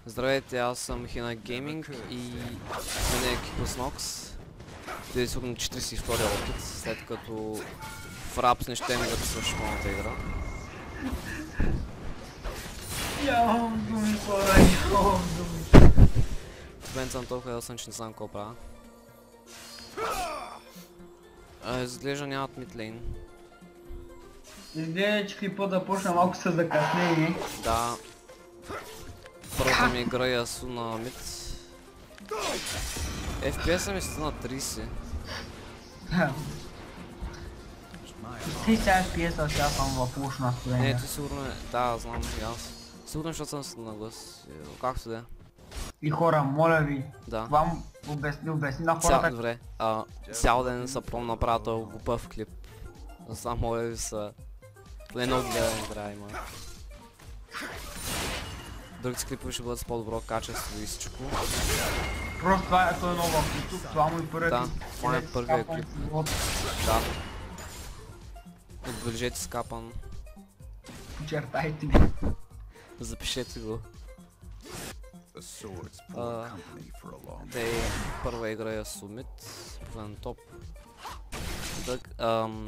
Здравейте, аз съм Хина Гейминг и мен е Екипус Нокс. Това е сигурно 42-я опит, след като в Рапс не ще ми да свърши моята игра. Нямам думи, хора, нямам думи. В момента съм толкова ясен, че не знам какво правя. Изглежда нямат мидлейн. Изглежда, че клипа да почна малко с закъснение. Да. Първата ми игра е Ясу на мид. FPS ми стана 30. Ти сега FPS-а, сега съм в лошо настроение. Не, ти сигурно е... Да, знам и аз. Сигурно, защото съм на глас. Както да е. И хора, моля ви, Да. вам обясни на хората. Добре, цял ден са пром направя този глупав клип. Само моля ви са... Поне гледане трябва има. Другите клипове ще бъдат с по-добро качество и всичко. Просто това е много в YouTube, това му е първият Да, клип. това е първият клип. Да. Отбележете скапан. Почертайте ги. Запишете го. Те първа игра е Summit, на топ.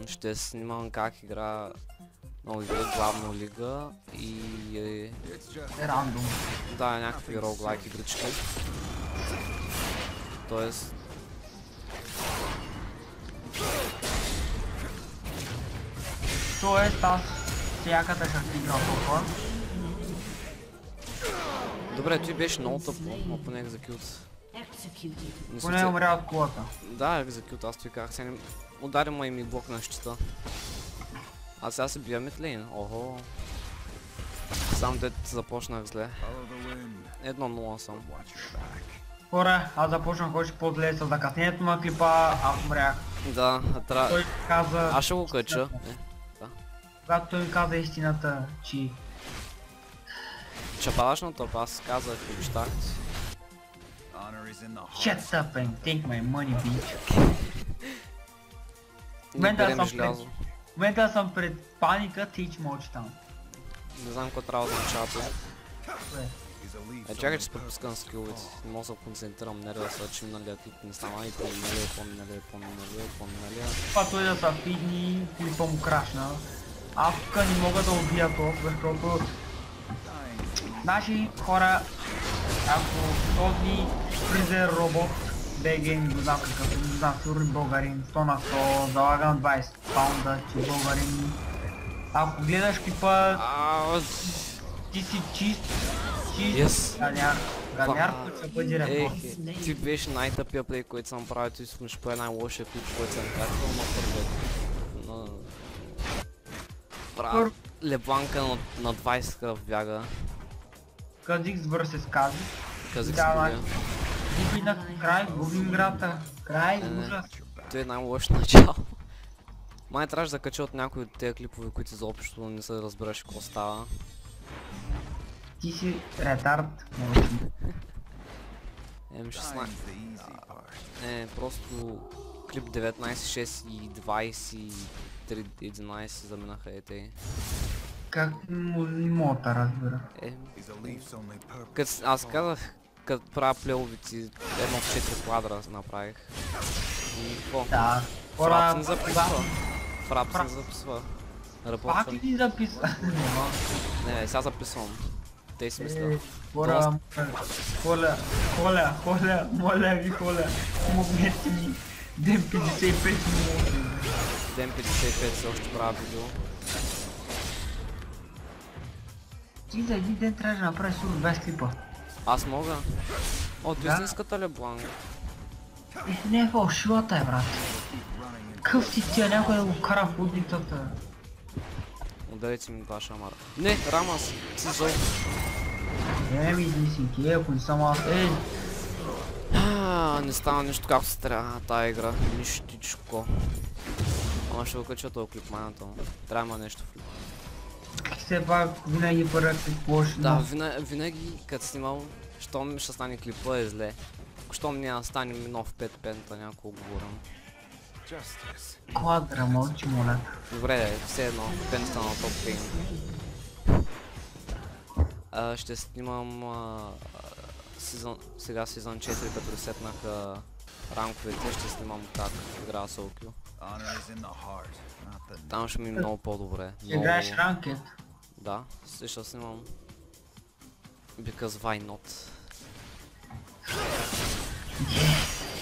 Ще снимам как игра много игри, главно лига и... Рандом. Да, някакви роглайк игрички. Тоест... Тоест аз всяката ще стигна толкова. Добре, той беше много тъпо, но поне екзекют. Поне умря от колата. Да, екзекют, аз ти казах, сега удари ма и ми блок на щита. А сега се бия мидлейн, охо. Сам дет започнах зле. 1-0 съм. Хора, аз започнах още по-зле с закъснението на клипа, аз умрях. Да, трябва... Той каза... Аз ще го кача. Когато той ми каза истината, че... Чапаваш на топ, аз казах и обещах. Shut up and take my money, bitch. Не берем желязо. В момента съм пред паника, ти че мълчи там. Не знам какво трябва да означава това. Чакай, че се пропускам скиловете. Не мога да се концентрирам, не да се чимналия клип не стана и поминалия. Това той да са фидни, клипа му крашна. Аз тук не мога да убия това, защото... Наши хора, ако този фризер робот, БГ не го знам какъв, не знам, сигурно българин, 100 на 100, залагам 20 паунда, че българин. Ако гледаш клипа, ти си чист, ганяр, който ще бъде репорт. Ти беше най-тъпия плей, който съм правил, ти искаш по най-лошия клип, който съм качвал на първет. Правя лебланка на 20 кръв бяга. Казик свърсе с Казик. Казик се губя. Губи на край, губим играта. Край, ужас. Това е най-лошо начало. Май трябваше да кача от някои от тези клипове, които изобщо не се разбираш какво става. Ти си ретард. М16. Не, просто клип 19.6 и 23.11 заминаха ете. Как не мога да разбира. Аз казах, като правя плейловици, 1-4 квадра направих. И какво? Да. Фрапс не записва. Фрапс не записва. Пак ли записва? Не, сега записвам. Те си мисля. Хора, моля ви, помогнете ми. Дем 55 минути. Дем 55 се още правя видео. Ти за един ден трябваше да направиш сигурно 20 клипа. Аз мога. От истинската лебланга. Не е фалшивата е, брат. Къв си тя, някой да го кара в удницата. Ударите ми два шамара. Не, Рамас, си зъл. Не ми измислинки, ако не съм аз, Не става нищо както се трябва тая игра. Нищичко. Ама ще го кача този клип майната му. Трябва има нещо в клип. Все пак винаги първият клип лош. Да, винаги като снимал, щом ще стане клипа е зле. Щом няма стане ми нов 5 пента, няколко говорим. Квадра, мълчи, моля. Добре, все едно, пентата на топ 5. Ще снимам сега сезон 4, като ресетнаха ранковете, ще снимам как игра Soul Q. Там ще ми е много по-добре. Играеш ранкет? Да, ще снимам. Because why not?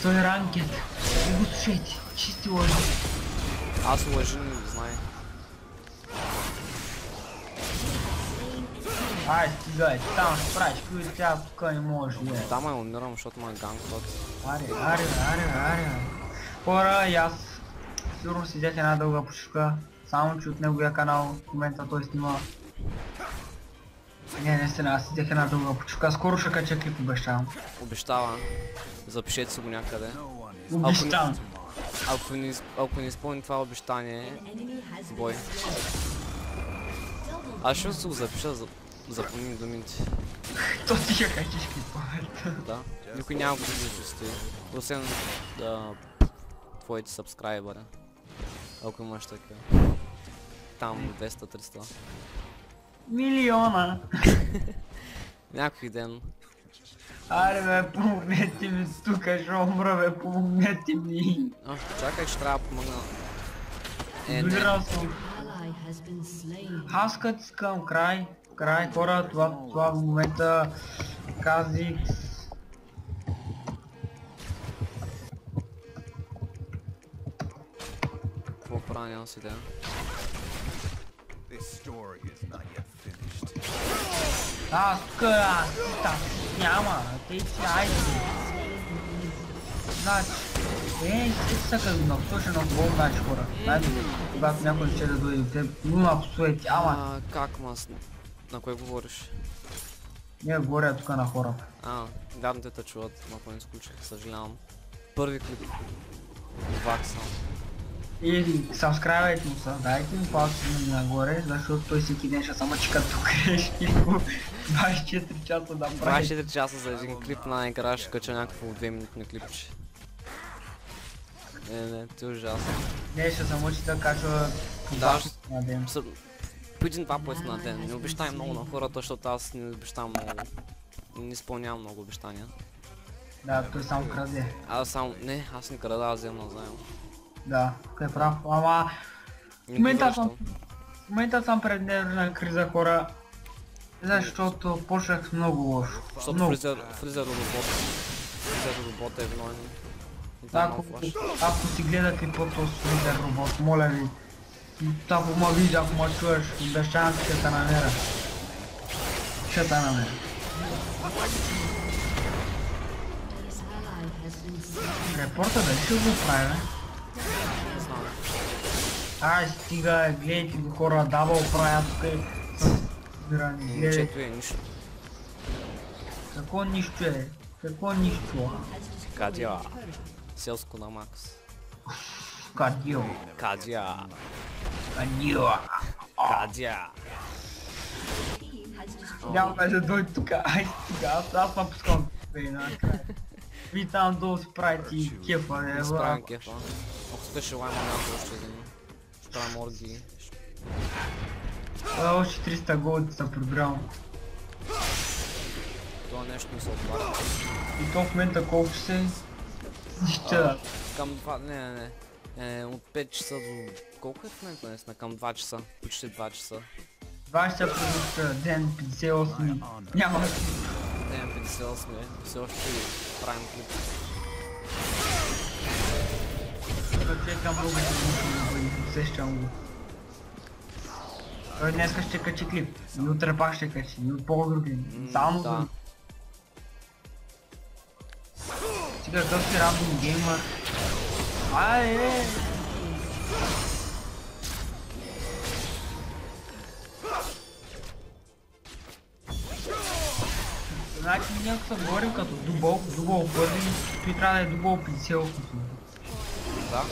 Той е ранкет. Не го слушайте, чисти лъжи. Аз лъжи не го знае. Ай, стигай, там ще правиш, какви тя тук не можеш, бе. Да, ме умирам, защото ме ганкват. Аре. Хора, и аз сигурно си взех една дълга почивка, само че от неговия канал в момента той снима. Не, наистина, аз си взех една дълга почивка, скоро ще кача клип, обещавам. Обещава. Запишете си го някъде. Обещавам. Ако не изпълни това обещание, бой. Аз ще си го запиша, запомни думите. То ти ще качиш клипа. Да. Никой няма го да чисти. Освен твоите сабскрайбъра. Ако имаш такива. Там 200-300. Милиона. Някой ден. Аре бе, помогнете ми тука, ще умра бе, помогнете ми. Чакай, че трябва да помогна. Изолирал съм. Аз като искам край хора, това в момента казих. Какво правя, нямам си идея. Аз тук, няма, те си айде. Значи, сака на точно на това значи хора. Знаете, когато някой ще да дойде от теб, има псуети, ама... Как мас? На кой говориш? Не, говоря тук на хората. Вярно те чуват, ако не изключих, съжалявам. Първи клип. Ваксам. И сабскрайбайте му са, дайте му палци нагоре, защото той всеки ден ще само чека тук грешки по 24 часа да прави. 24 часа за един клип на игра ще кача някакво 2 минутни клипче. Не, ти е ужасно. Не, ще се мъчи да качва по 2 пъти на ден. По 1-2 пъти на ден. Не обещай много на хората, защото аз не обещавам много. Не изпълнявам много обещания. Да, той само краде. Аз не крада, аз вземам назаем. Да, е прав, ама... В момента съм пред нервна криза, хора. Защото почнах много лошо. Защото фризер робот е виновен. Ако си гледа клипото с фризер робот, моля ви. Ако ма видя, ако ма чуеш, обещавам, че ще те намеря. Ще те намеря. Репорта дали ще го прави, бе? Ай, стига, гледайте го хора, дабъл правя тук и събирани, гледайте. Момчето е нищо. Какво нищо е? Какво нищо? Кадия. Селско на Макс. Кадио. Кадия. Кадио. Кадия. Няма да дойде тук, ай стига, аз напускам бе накрая. Ви там долу спрайти кефа, не Не справям кефа. Ако искаш лайма някой още един. Ще правим орги. Още 300 голди са програма. Това нещо не се отваря. И то в момента колко се? Нищо. Към 2, не. От 5 часа до... Колко е в момента наистина? Към 2 часа. Почти 2 часа. 2 часа продукта, ден 58. Няма. Ден 58, все още правим клип. Чекам много да бъде, усещам го. Той днеска ще качи клип, и утре пак ще качи, и от по-други, само други. Сега какъв си рандом геймър. Значи ние ако се говорим като дубъл първи, той трябва да е дубъл 50. Да.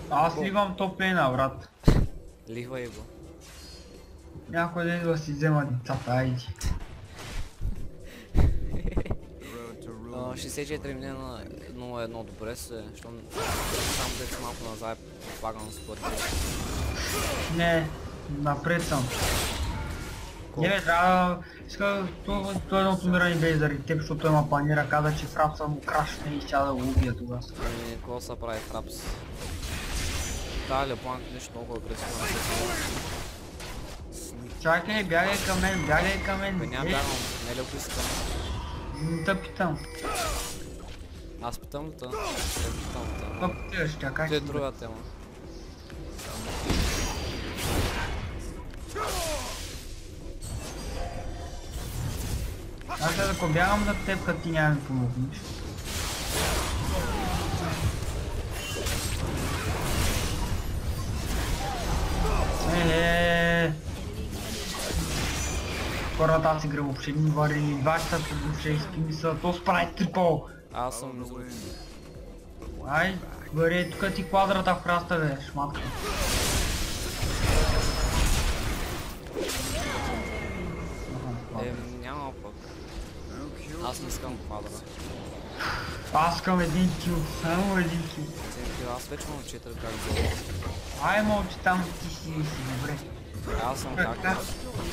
Аз ливам топ-лейна, брат. Ливай го. Някой ден да си взема децата, айди. 64 мине на 0-1 добре се, щом само деца малко назад плагам според. Не, Напред съм. Не бе, трябва... Иска... Той едното умиране бе заради теб, защото има панира, каза, че Фрапса му крашне и ще да го убия тогава. Какво се прави Фрапс? Дали планк нещо много агресивно. Чакай, бягай към мен, бягай към мен. Бе, няма бягам, не ли опискам? Не те питам. Аз питам ли те? Питам те. Какво питаш, чакай Това е си. друга тема. Аз след ако бягам за теб, като ти няма ми помогнеш. Хората аз играм въобще ни варени, вашата въобще изпимисла, то справи трипъл. Аз съм излуч. Ай, бъде тук ти квадрата в храста бе, шматка. Няма пък. Аз не искам квадра. Аз искам един кил, само един кил. Аз вече имам 4 как да. Ай мълчи там, ти си добре. Аз съм как.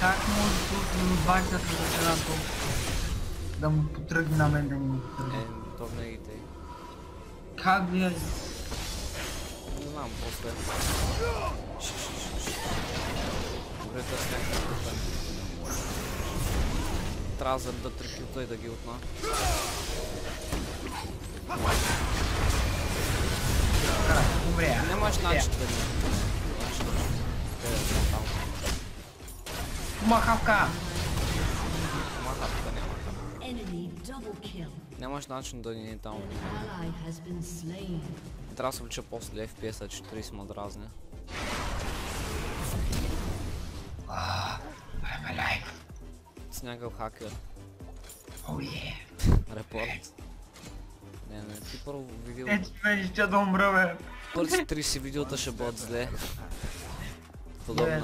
Как може да бачата за цената да му потръгне на мен да ни му потръгне? То не и тъй. Как бе? Не знам, после. Добре, да с някакъв проблем. Трябва да да трикюта и да ги отна. Добре. Нямаш начин да ни. Махавка! Махавка няма. Нямаш начин да ни е там. Трябва да се влича после FPS-а, че 30 ма дразня. I'm alive. С някакъв хакер. Oh yeah. Репорт. Не, ти първо видео... Ти мен ще да умра бе. Първите 30 видеота ще бъдат зле. Подобна... Не.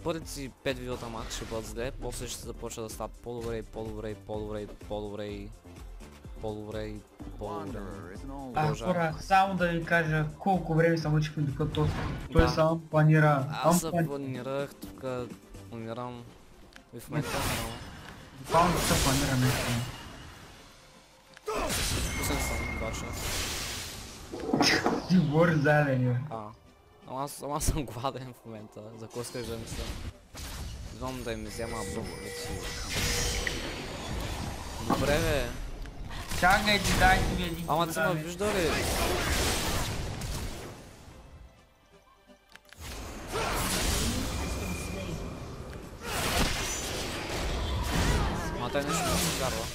Първите си 5 видеота макс ще бъдат зле, после ще започва да стават по-добре и по-добре и по-добре и по-добре и по-добре и по-добре. Хора, само да ви кажа колко време съм учихме докато той само планира. Аз се планирах, тук умирам и в момента само. Буквално се планира нещо. Пусен съм, бача. Ти говори заеден, бе. Ама аз съм гладен в момента, за кой искаш да мисля? Идвам да им взема блок вече. Добре бе. Чакай ти, дайте ми един. Ама ти ме вижда ли? Ама той нещо не се вярва.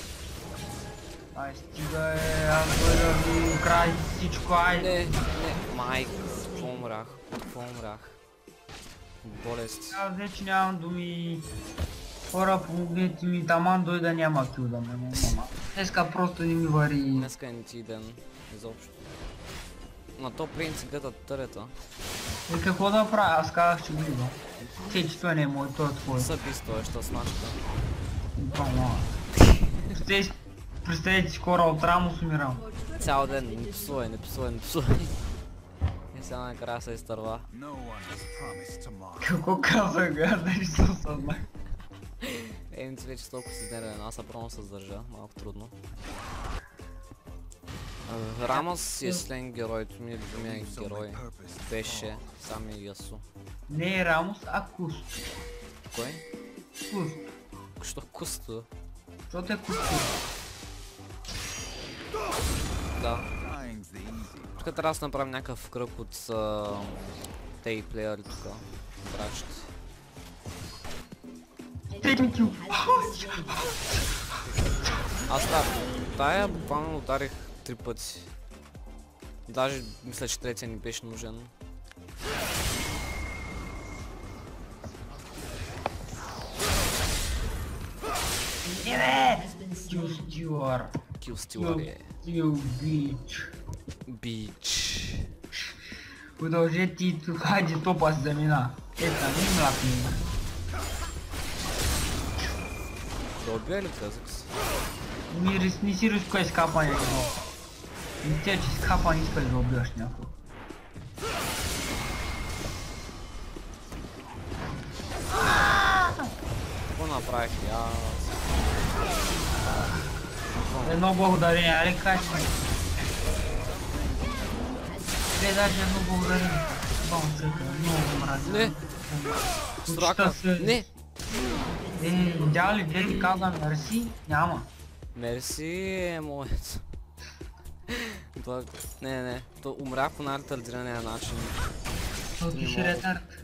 Ай стига аз бъда ми край всичко, айде. Не, майк, какво умрях? Болест. Аз вече нямам думи. Хора, помогнете ми, таман дойда няма кил да ме няма. Днеска просто не ми вари. Днеска не ти ден, изобщо. На то принцип гледат търета. И какво да правя? Аз казах, че го идва. Те, че той не е мой, той е твой. Събис той, ще смачка. Представете си хора, от Рамос умирам. Цял ден, не псувай. И сега накрая се изтърва. Какво казах, бе? Дали се осъзнах. Емци вече с толкова си дневен, аз апробвам се сдържа, малко трудно. Рамос си е слен герой, ми е любимия герой. Беше сами Ясу. Не е Рамос, а Куст. Кой? Куст. Що Кусто? Защото е Куст. Да. Тук трябва да направим някакъв кръг от тей плеери тук. Брачите. Аз тая буквално ударих 3 пъти. Даже мисля, че третия ни беше нужен. Килстюар. Килстюар е. Кил бич. Бич. Продължете и тук, хайде топа си замина. Ета, не млякни. Да убия ли Казакс? Не си рискай с капане. Не те, че с капане искаш да убиваш някой. направих и аз. Едно благодарение, али кажи. Даже едно благодарение. Бомчета, много мразя. Не! Страка! Не! Видя ли, де ти каза мерси? Няма. Мерси е моят. Не, то умря по най-ретардирания начин. То ти си ретард.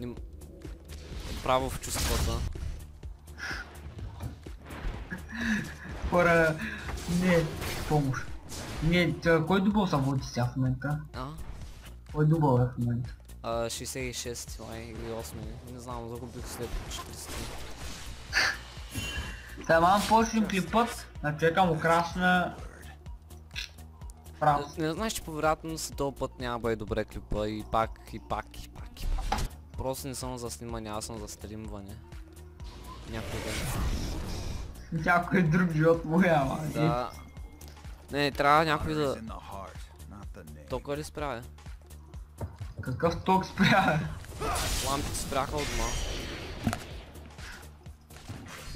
Право в чувствата. Хора, не, помощ. Не, кой дубъл са води сега в момента? Кой дубъл е в момента? 66 май или 8, не знам, загубих след 40. Сега мам почнем клипът, на човека му красна... Право. Не знаеш, че по-вероятно за този път няма бъде добре клипа и пак. Просто не съм за снимане, аз съм за стримване. Някой ден. Някой друг живот му няма. Да. Не, трябва някой да... Тока ли справя? Какъв ток спря? Лампите спряха от дома.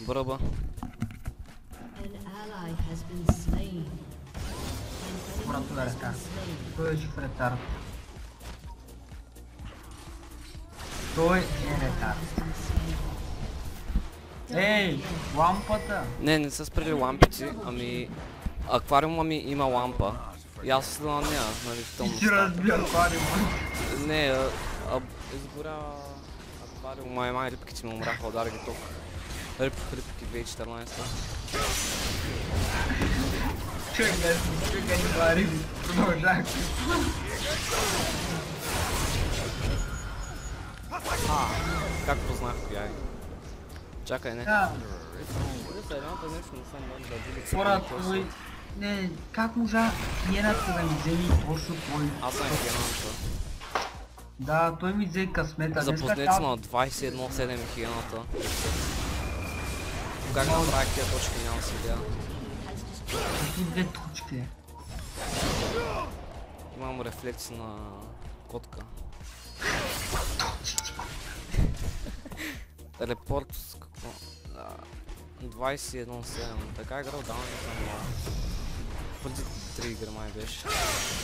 Бръба. Брато е ретард. Той е жив ретард. Той е ретард. Ей, лампата! Не са спрели лампите, ами... Аквариума ми има лампа. И аз се на нея, нали, в тъмно. Ти си разби аквариума. Не, изгоря... Аквариума и май рибките ми умряха, удари ги тук. Рибки 2014. Човек не това риби. Продължах. Как познах коя е? Чакай, не. Хора, той... Не, как можа хиената да ми вземи точно той? Аз съм хиената. Да, той ми взе късмета. Запознете на 21-7 хиената. Как направих тия точки, няма си идея. Какви две точки? Имам рефлекси на котка. Телепорт с какво? 21-7, така играл да, не съм мал. Преди 3 игри май беше.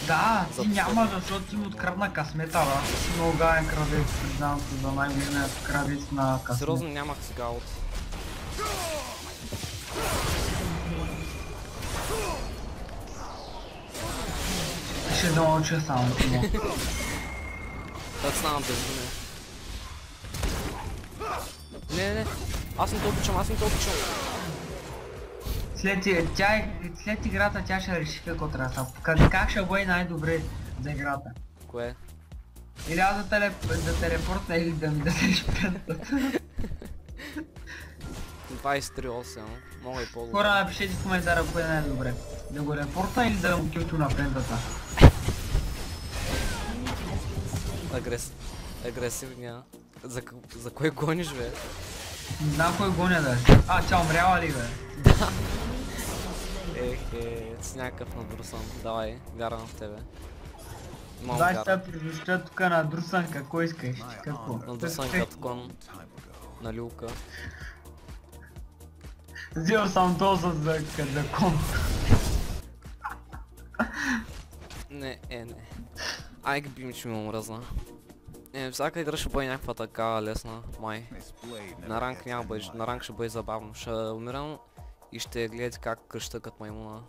Да, ти няма, защото ти ми открадна късмета, бе. Ти много гаен крадец, признавам се за най-големият крадец на късмет. Сериозно нямах сега от. Ще да науча само това. Да ставам без мене. Не, аз не те обичам, След играта тя ще реши какво трябва. Как ще бъде най-добре за играта? Кое? Или аз да телепортна или да ми дадеш пентата. 23-8, мога и по-добре. Хора, напишете в коментара кое е най-добре. Да го репорта или да му килчу на пентата. Агресивния. За кой гониш, бе? Не знам кой гоня даже. Тя умряла ли, бе? Да. С някакъв надрусан. Давай, вярвам в тебе. Дай сега превеща тук на друсанка, кой искаш? Какво? Надрусан като кон. На люлка. Взел съм доза за кон. Не. Ай, ги бим, че ми омръзна. Всяка игра ще бъде някаква така лесна, май. На ранг няма бъде, на ранг ще бъде забавно. Ще умирам и ще гледате как кръща като маймуна.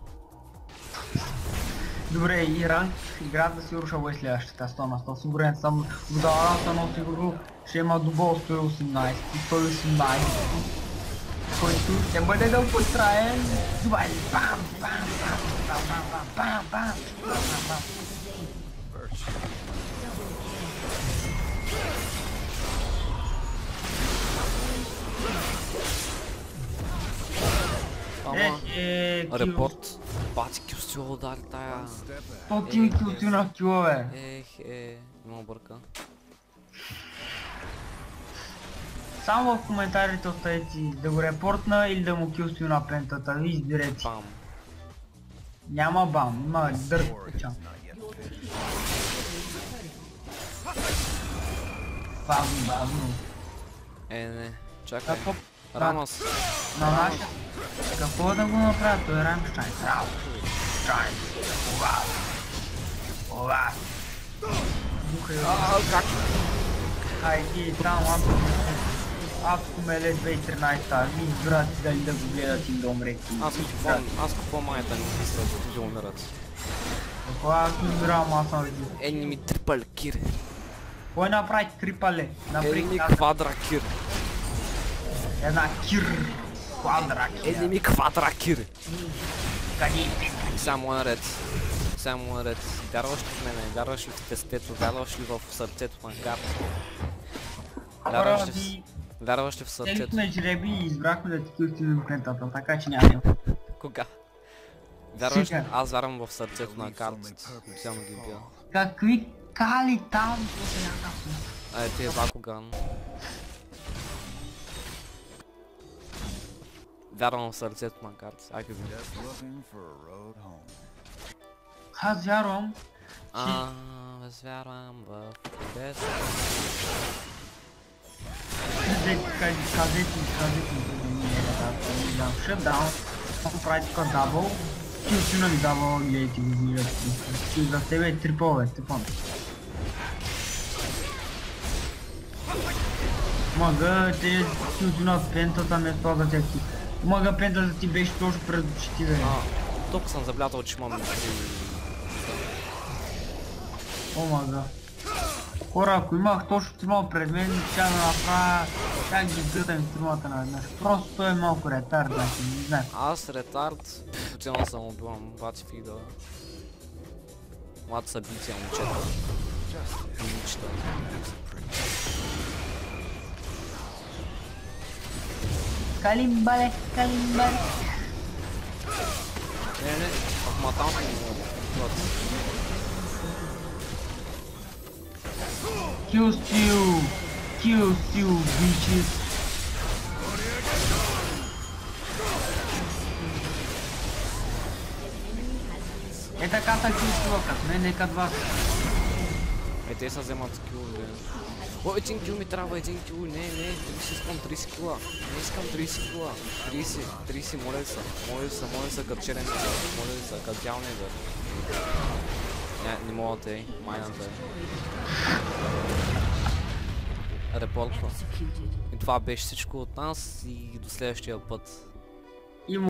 Добре, и ранг играта сигурно ще бъде следващата 100 на 100. Сигурен съм, в но сигурно ще има дубъл 118 и 118. Който ще бъде да постраен. Добре, бам. Репорт. Бати кюстила удари тая. То ти ми кюстила на кюла, бе. Има бърка. Само в коментарите оставете да го репортна или да му кюстила на пентата, ви изберете. Бам. Няма бам, има дърт. Бавно. Не, чакай. Рамос. На нашия... Какво да го направя? Той е Рамштайн. Рамштайн. Ова. Духа е... Как? Ай ти там Апско Меле 2013, ми брат дали да го гледат и да умре. Аз купувам майата ми мисля, да умират. Какво аз не избирам, аз съм жив. Enemy triple kill. Кой направи трипале? Enemy quadra kill. Една кир. Квадра кир. Enemy quadra kill. Къде? Само наред. Само наред. Вярваш ли в мене? Вярваш ли в тестето? Вярваш ли в сърцето на карта? Вярваш ли в сърцето? Телихме жреби и избрахме да ти кюстим клентата, така че няма. Кога? Вярваш ли? Аз вярвам в сърцето на картата. Само ги бия. Какви кали там? Ай, ти е Бакуган. Вярвам в сърцето на картата. Ай, ги бия. Аз вярвам. Аз вярвам в десет. Казете, шътдаун, прави така дабъл, кюстина ли дабъл, гледайте го мират, за тебе е трипове, Степан. Мага, те кюстина пентата не слагат всеки. Мага пентата ти беше точно пред очите, бе. Тук съм заблятал, че имам 3... О, мага. Хора, ако имах точно трима пред мен, ще да направя как ги гътам тримата наведнъж. Просто той е малко ретард, значи, не знам. Аз ретард, специално съм убивам бати фида. Млади събития, момчета. Момичета. Калимбале, калимбале. Не, матам съм го. Kill steal, bitches. Е така са kill steal, като мен нека два. Те са вземат скилове. О, един кил ми трябва, един кил, не, искам 30 кила. Не искам 30 кила. 30, моля са като черен негър, моля са като бял негър. Не мога да е, майната е. Репортва. И това беше всичко от нас и до следващия път.